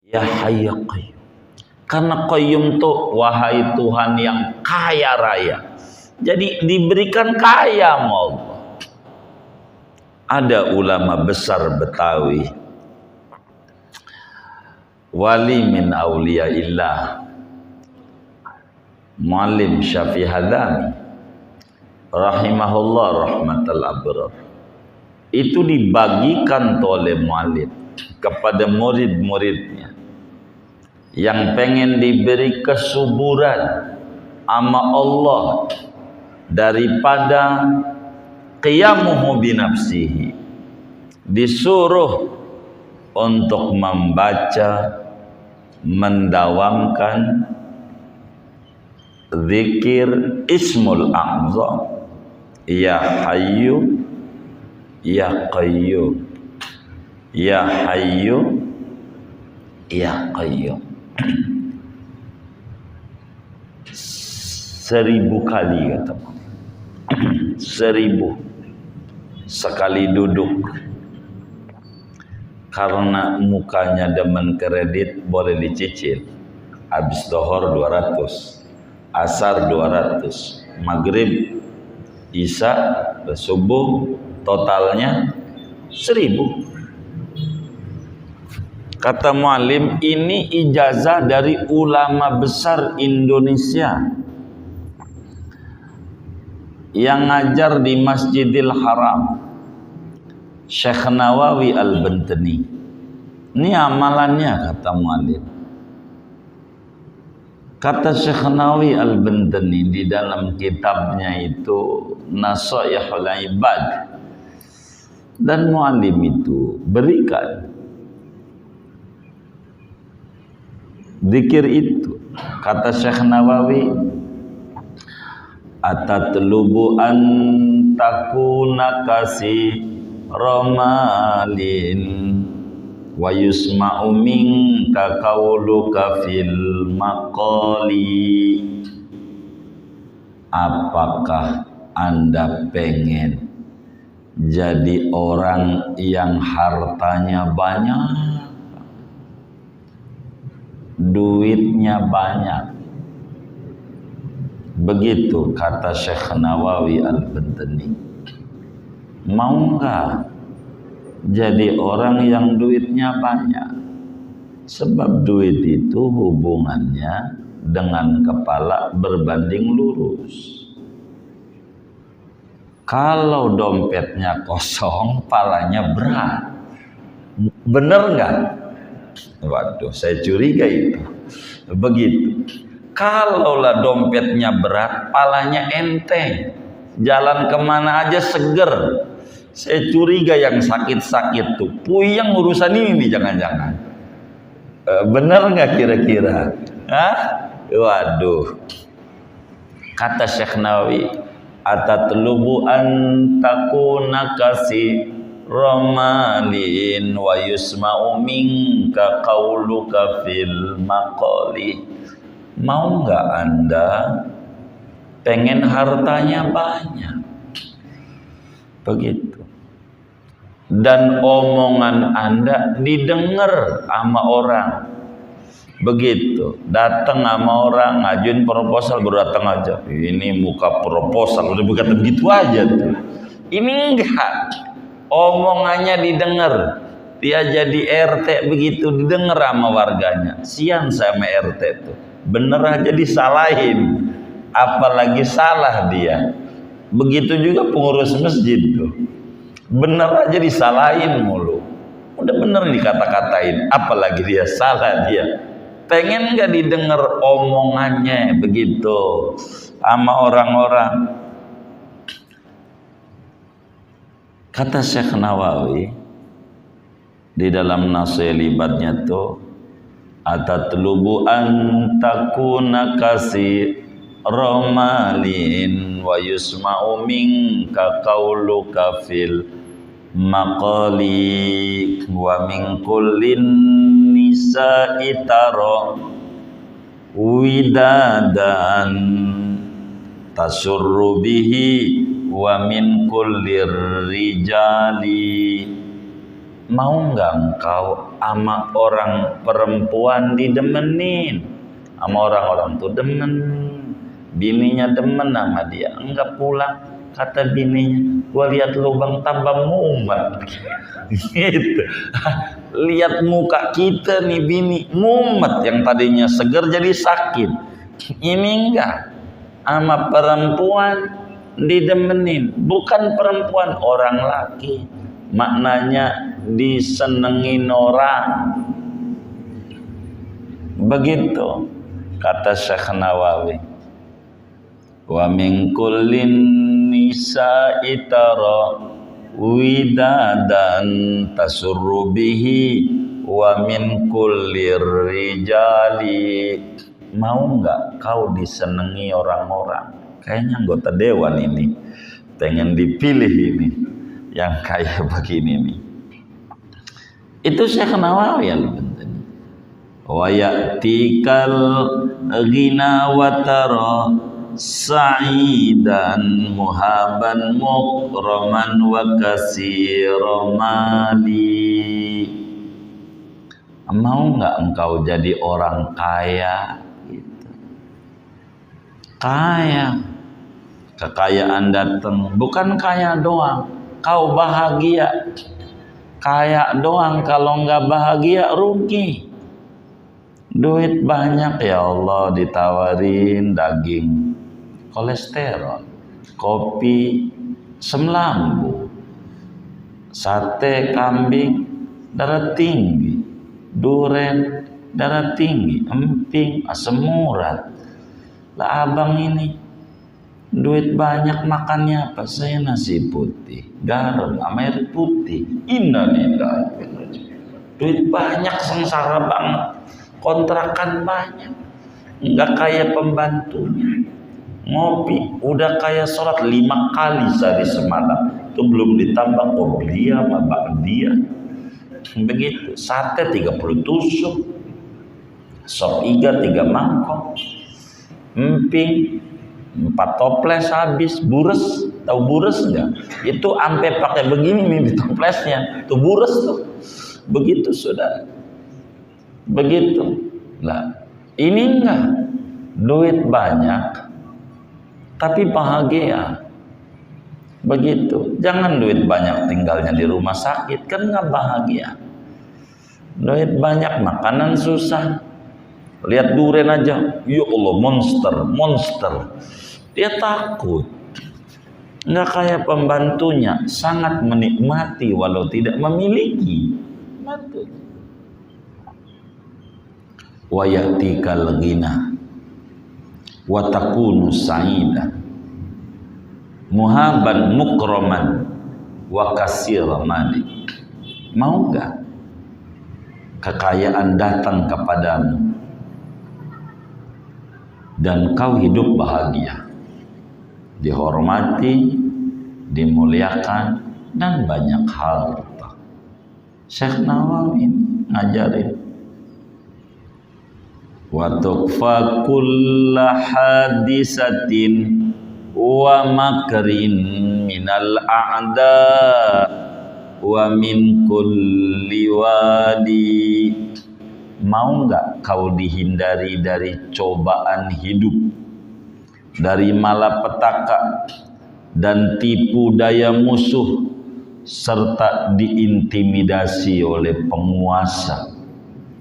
Ya Hayyu ya Qayyum. Karena Qayyum tuh wahai Tuhan yang kaya raya. Jadi diberikan kaya sama Allah. Ada ulama besar Betawi, wali min auliyaillah, Muallim Syafi'i Hadzami rahimahullah rahmatal abrar. Itu dibagikan oleh muallim kepada murid-muridnya yang pengen diberi kesuburan sama Allah daripada qiyamuhu binafsihi, disuruh untuk membaca, mendawamkan zikir Ismul A'zam, Ya Hayyu Ya Qayyum, Ya Hayyu Ya Qayyum. 1000 kali kata 1000 sekali duduk. Karena mukanya demen kredit boleh dicicil. Habis dohor 200, asar 200, maghrib, isya, subuh totalnya 1000. Kata muallim, ini ijazah dari ulama besar Indonesia yang ngajar di Masjidil Haram, Syekh Nawawi Al-Bantani. Ini amalannya kata muallim. Kata Syekh Nawawi Al-Bantani di dalam kitabnya itu Nasaihul Ibad, dan muallim itu berikan zikir itu. Kata Syekh Nawawi, atatlubu an takuna kasi romalin wa yusma'u minka qauluka fil maqali. Apakah Anda pengen jadi orang yang hartanya banyak, duitnya banyak? Begitu kata Syekh Nawawi Al-Bantani. Mau enggak jadi orang yang duitnya banyak? Sebab duit itu hubungannya dengan kepala berbanding lurus. Kalau dompetnya kosong, palanya berat. Bener enggak? Waduh, saya curiga itu. Begitu. Kalaulah dompetnya berat, palanya enteng, jalan kemana aja seger. Saya curiga yang sakit-sakit tuh puyeng urusan ini jangan-jangan. Bener nggak kira-kira? Hah? Waduh. Kata Syekh Nawawi, atatlubu an takuna kasi romalin wa yusma'u minka qauluka fil maqali. Mau nggak Anda pengen hartanya banyak? Begitu. Dan omongan Anda didengar sama orang. Begitu. Datang sama orang, ngajuin proposal, baru datang aja. Ini muka proposal, udah berkata begitu aja tuh. Ini enggak. Omongannya didengar. Dia jadi RT begitu, didengar sama warganya. Sian sama RT tuh. Bener aja disalahin, apalagi salah dia. Begitu juga pengurus masjid tuh, bener aja disalahin mulu. Udah bener dikata-katain, apalagi dia salah dia. Pengen gak didengar omongannya begitu sama orang-orang. Kata Syekh Nawawi di dalam Nasaihul Ibadnya tuh, atatlubu an takuna kasi romalin wa yusma'u minka qauluka fil maqali wa min kullin nisa'i tara widadan tasurru bihi wa min kullir rijali. Mau enggak engkau ama orang perempuan didemenin, ama orang-orang tuh demen, bininya demen sama dia, enggak pulang, kata bininya, gua lihat lubang tambah mumet. Gitu. Lihat muka kita nih bini, mumet, yang tadinya seger jadi sakit. Ini enggak, ama perempuan didemenin, bukan perempuan, orang laki, maknanya disenengin orang. Begitu kata Syekh Nawawi, wa min kullin nisa'i tara widadan tasurru bihi wa min kullir rijali. Mau enggak kau disenangi orang-orang? Kayaknya anggota dewan ini pengen dipilih ini yang kayak begini nih. Itu Syekh Nawawi yang penting. Wa ya'tikal ghina wa tara sa'idan muhaban mukraman wa kasiramali. Mau enggak engkau jadi orang kaya? Kaya, kekayaan datang, bukan kaya doang, kau bahagia. Kaya doang kalau nggak bahagia rugi. Duit banyak, ya Allah, ditawarin daging kolesterol, kopi asam lambung, sate kambing darah tinggi, duren darah tinggi, emping asam urat. Lah abang ini duit banyak, makannya apa? Saya nasi putih, garam, air putih. Innalillahi. Duit banyak, sengsara banget, kontrakan banyak, nggak kayak pembantunya. Ngopi udah kayak sholat 5 kali sehari semalam, itu belum ditambah qobliyah sama ba'diyah. Begitu. Sate 30 tusuk, sop iga 3 mangkok, emping 4 toples habis. Bures, tahu bures enggak? Itu ampe pakai begini nih di toplesnya, itu bures tuh. Begitu sudah, begitu lah. Ini enggak, duit banyak tapi bahagia. Begitu. Jangan duit banyak tinggalnya di rumah sakit, kan enggak bahagia. Duit banyak makanan susah. Lihat duren aja, ya Allah, monster. Dia takut. Nggak kayak pembantunya, sangat menikmati walau tidak memiliki. Betul. Wa yatikal ghina wa takunu sa'idan muhaban mukraman wa kasiramani. Mau nggak kekayaan datang kepadamu dan kau hidup bahagia, dihormati, dimuliakan, dan banyak hal. Syekh Nawawi ngajarin, wa tukfa kulla hadisatin wa makrin minal a'da wa min kulli wadi. Mau enggak kau dihindari dari cobaan hidup, dari malapetaka dan tipu daya musuh, serta diintimidasi oleh penguasa?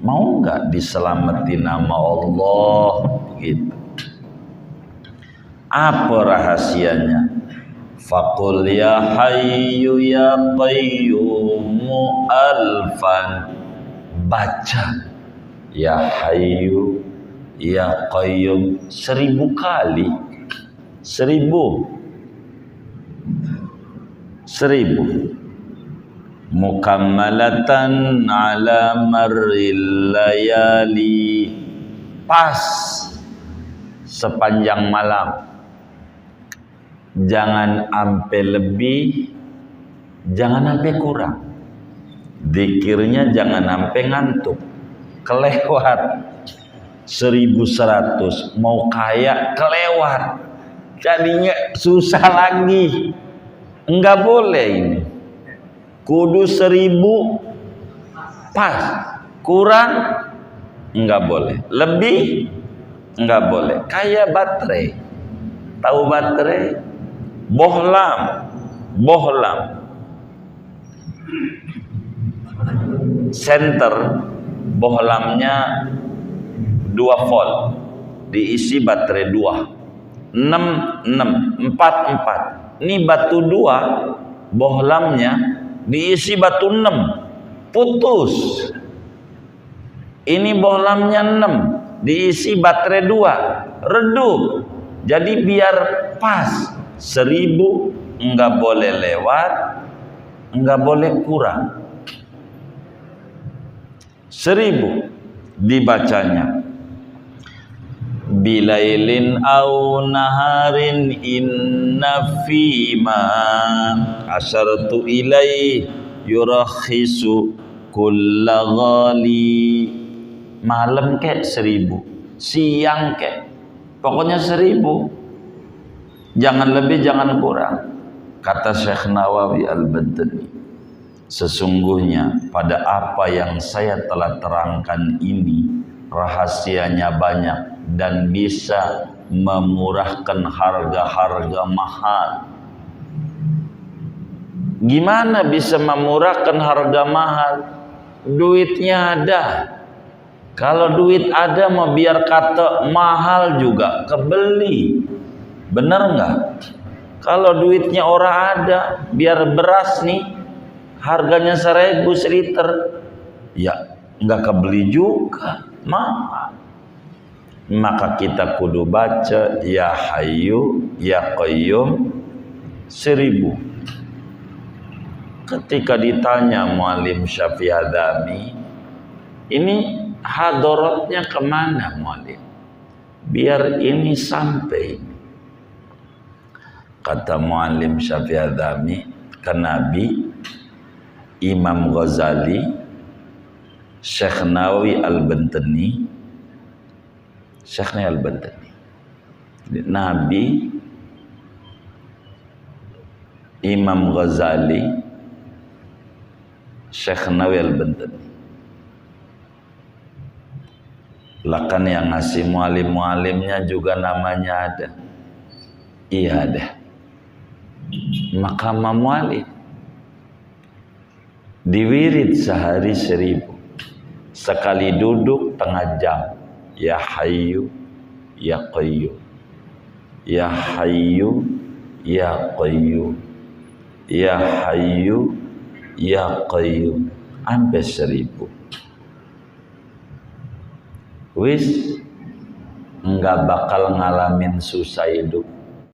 Mau enggak diselamatin nama Allah? Gitu. Apa rahasianya? Faqul ya hayyu ya qayyumu alfan. Baca ya hayyu ya qayyum 1000 kali. 1000 mukammalatan ala marril layali. Pas sepanjang malam, jangan ampe lebih, jangan ampe kurang. Zikirnya jangan ampe ngantuk, kelewat 1100. Mau kaya kelewat, jadinya susah lagi. Enggak boleh ini. Kudu 1000 pas, kurang enggak boleh, lebih enggak boleh. Kayak baterai, tahu baterai? Bohlam senter bohlamnya 2 volt, diisi baterai 2, 6, 4. Ini batu 2, bohlamnya diisi batu 6, putus. Ini bohlamnya 6, diisi baterai 2, redup. Jadi biar pas, 1000 enggak boleh lewat, enggak boleh kurang. 1000 dibacanya bilailin au naharin inna fima asartu ilai yurakhisu kulla ghali. Malam kek 1000, siang kek, pokoknya 1000, jangan lebih jangan kurang. Kata Syekh Nawawi Al-Bantani, sesungguhnya pada apa yang saya telah terangkan ini rahasianya banyak dan bisa memurahkan harga-harga mahal. Gimana bisa memurahkan harga mahal? Duitnya ada. Kalau duit ada mau biar kata mahal juga kebeli. Bener nggak? Kalau duitnya orang ada, biar beras nih harganya 1000 seliter, ya nggak kebeli juga, mahal. Maka kita kudu baca ya Hayyu ya Qayyum 1000. Ketika ditanya Muallim Syafi'i Adzami, ini hadaratnya kemana Muallim? Biar ini sampai. Kata Muallim Syafi'i Adzami ke Nabi, Imam Ghazali, Syekh Nawawi Al-Bantani, Nabi, Imam Ghazali, Syekh Nawawi Al-Bantani. Lakan yang ngasih mualim-mualimnya juga namanya ada. Iya ada. Makamah mualim. Diwirid sehari 1000. Sekali duduk tengah jam. Ya Hayyu ya Qayyum. Ya Hayyu ya Qayyum. Ya Hayyu ya Qayyum. Sampai 1000. Wis enggak bakal ngalamin susah hidup.